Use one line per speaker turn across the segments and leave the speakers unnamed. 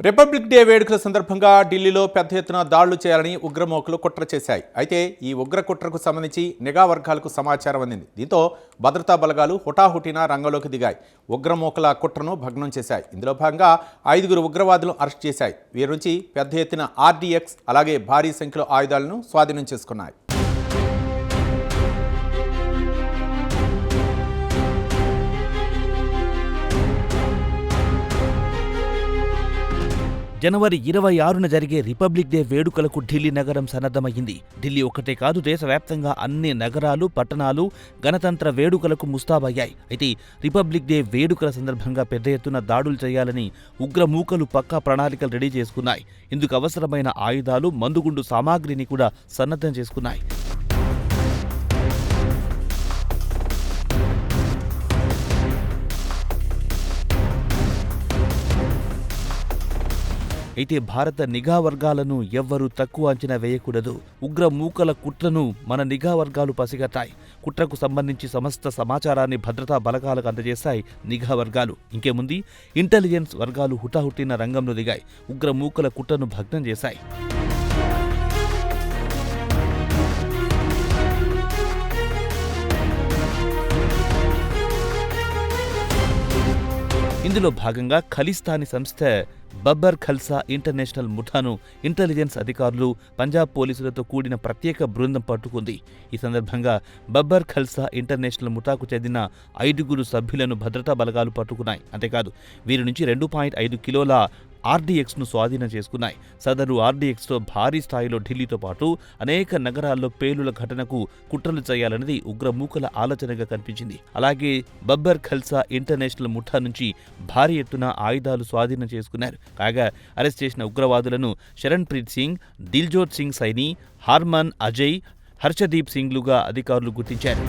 Republic day వేడుకల సందర్భంగా ఢిల్లీలో పెద్ద ఎత్తున దాడులు చేయాలని ఉగ్రమూకలు కుట్ర చేశాయి. అయితే ఈ ఉగ్ర కుట్రకు సంబంధించి నిఘా వర్గాలకు సమాచారం అందింది. దీంతో భద్రతా బలగాలు హుటాహుటిన రంగంలోకి దిగాయి. ఉగ్రమూకల కుట్రను భగ్నం చేశాయి. ఇందులో భాగంగా 5 ఉగ్రవాదులను అరెస్ట్ చేశాయి. వీరి నుంచి పెద్ద ఎత్తున RDX అలాగే భారీ సంఖ్యలో ఆయుధాలను స్వాధీనం చేసుకున్నాయి.
జనవరి 26న జరిగే రిపబ్లిక్ డే వేడుకలకు ఢిల్లీ నగరం సన్నద్ధమైంది. ఢిల్లీ ఒక్కటే కాదు, దేశవ్యాప్తంగా అన్ని నగరాలు, పట్టణాలు గణతంత్ర వేడుకలకు ముస్తాబయ్యాయి. అయితే రిపబ్లిక్ డే వేడుకల సందర్భంగా పెద్ద ఎత్తున దాడులు చేయాలని ఉగ్రమూకలు పక్కా ప్రణాళికలు రెడీ చేసుకున్నాయి. ఇందుకు అవసరమైన ఆయుధాలు, మందుగుండు సామాగ్రిని కూడా సన్నద్ధం చేసుకున్నాయి. అయితే భారత నిఘా వర్గాలను ఎవ్వరూ తక్కువ అంచనా వేయకూడదు. ఉగ్రమూకల కుట్రను మన నిఘా వర్గాలు పసిగట్టాయి. కుట్రకు సంబంధించి సమస్త సమాచారాన్ని భద్రతా బలగాలకు అందజేశాయి నిఘా వర్గాలు. ఇంకేముంది, ఇంటెలిజెన్స్ వర్గాలు హుటాహుటిన రంగంలో దిగాయి. ఉగ్రమూకల కుట్రను భగ్నం చేశాయి. ఇందులో భాగంగా ఖలిస్తానీ సంస్థ బబ్బర్ ఖల్సా ఇంటర్నేషనల్ ముఠాను ఇంటెలిజెన్స్ అధికారులు, పంజాబ్ పోలీసులతో కూడిన ప్రత్యేక బృందం పట్టుకుంది. ఈ సందర్భంగా బబ్బర్ ఖల్సా ఇంటర్నేషనల్ ముఠాకు చెందిన 5 సభ్యులను భద్రతా బలగాలు పట్టుకున్నాయి. అంతేకాదు, వీరి నుంచి 2.5 కిలోల RDXను స్వాధీనం చేసుకున్నాయి. సదరు RDXతో భారీ స్థాయిలో ఢిల్లీతో పాటు అనేక నగరాల్లో పేలుల ఘటనకు కుట్రలు చేయాలన్నది ఉగ్రమూకల ఆలోచనగా కనిపించింది. అలాగే బబ్బర్ ఖల్సా ఇంటర్నేషనల్ ముఠా నుంచి భారీ ఎత్తున ఆయుధాలు స్వాధీనం చేసుకున్నారు. కాగా అరెస్ట్ చేసిన ఉగ్రవాదులను శరణ్ ప్రీత్ సింగ్, దిల్జోత్ సింగ్ సైని, హార్మన్ అజయ్, హర్షదీప్ సింగ్లుగా అధికారులు గుర్తించారు.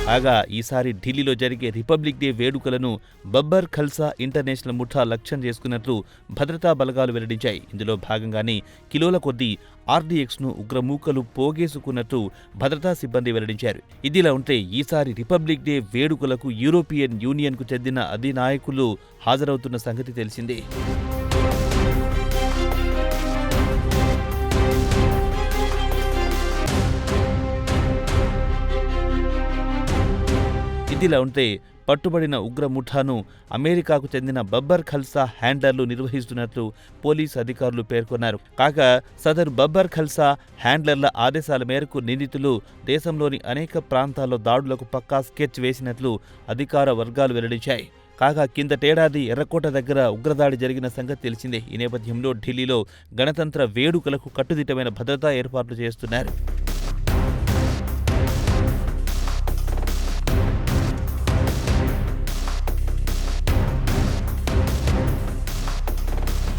కాగా ఈసారి ఢిల్లీలో జరిగే రిపబ్లిక్ డే వేడుకలను బబ్బర్ ఖల్సా ఇంటర్నేషనల్ ముఠా లక్ష్యం చేసుకున్నట్లు భద్రతా బలగాలు వెల్లడించాయి. ఇందులో భాగంగానే కిలోల కొద్దీ RDXను ఉగ్రమూకలు పోగేసుకున్నట్టు భద్రతా సిబ్బంది వెల్లడించారు. ఇదిలా ఉంటే ఈసారి రిపబ్లిక్ డే వేడుకలకు యూరోపియన్ యూనియన్కు చెందిన అధినాయకులు హాజరవుతున్న సంగతి తెలిసిందే. ఇదిలా ఉంటే పట్టుబడిన ఉగ్రముఠాను అమెరికాకు చెందిన బబ్బర్ ఖల్సా హ్యాండ్లర్లు నిర్వహిస్తున్నట్లు పోలీసు అధికారులు పేర్కొన్నారు. కాగా సదరు బబ్బర్ ఖల్సా హ్యాండ్లర్ల ఆదేశాల మేరకు నిందితులు దేశంలోని అనేక ప్రాంతాల్లో దాడులకు పక్కా స్కెచ్ వేసినట్లు అధికార వర్గాలు వెల్లడించాయి. కాగా కిందటేడాది ఎర్రకోట దగ్గర ఉగ్రదాడి జరిగిన సంగతి తెలిసిందే. ఈ నేపథ్యంలో ఢిల్లీలో గణతంత్ర వేడుకలకు కట్టుదిట్టమైన భద్రతా ఏర్పాట్లు చేస్తున్నారు.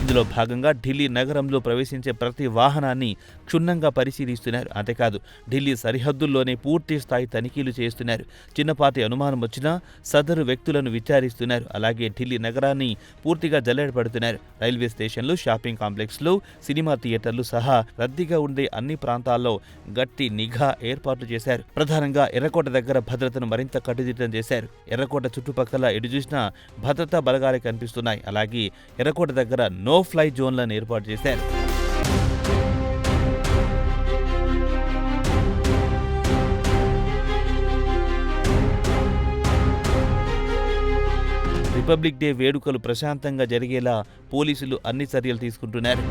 ఇందులో భాగంగా ఢిల్లీ నగరంలో ప్రవేశించే ప్రతి వాహనాన్ని క్షుణ్ణంగా పరిశీలిస్తున్నారు. అంతేకాదు, ఢిల్లీ సరిహద్దుల్లోనే పూర్తి స్థాయి తనిఖీలు చేస్తున్నారు. చిన్నపాటి అనుమానం వచ్చినా సదరు వ్యక్తులను విచారిస్తున్నారు. అలాగే ఢిల్లీ నగరాన్ని పూర్తిగా జల్లెడపడుతున్నారు. రైల్వే స్టేషన్లు, షాపింగ్ కాంప్లెక్స్లు, సినిమా థియేటర్లు సహా రద్దీగా ఉండే అన్ని ప్రాంతాల్లో గట్టి నిఘా ఏర్పాట్లు చేశారు. ప్రధానంగా ఎర్రకోట దగ్గర భద్రతను మరింత కట్టుదిట్టం చేశారు. ఎర్రకోట చుట్టుపక్కల ఎటు చూసినా భద్రతా బలగాలే కనిపిస్తున్నాయి. అలాగే ఎర్రకోట దగ్గర నో ఫ్లై జోన్లను ఏర్పాటు చేశారు. రిపబ్లిక్ డే వేడుకలు ప్రశాంతంగా జరిగేలా పోలీసులు అన్ని చర్యలు తీసుకుంటున్నారు.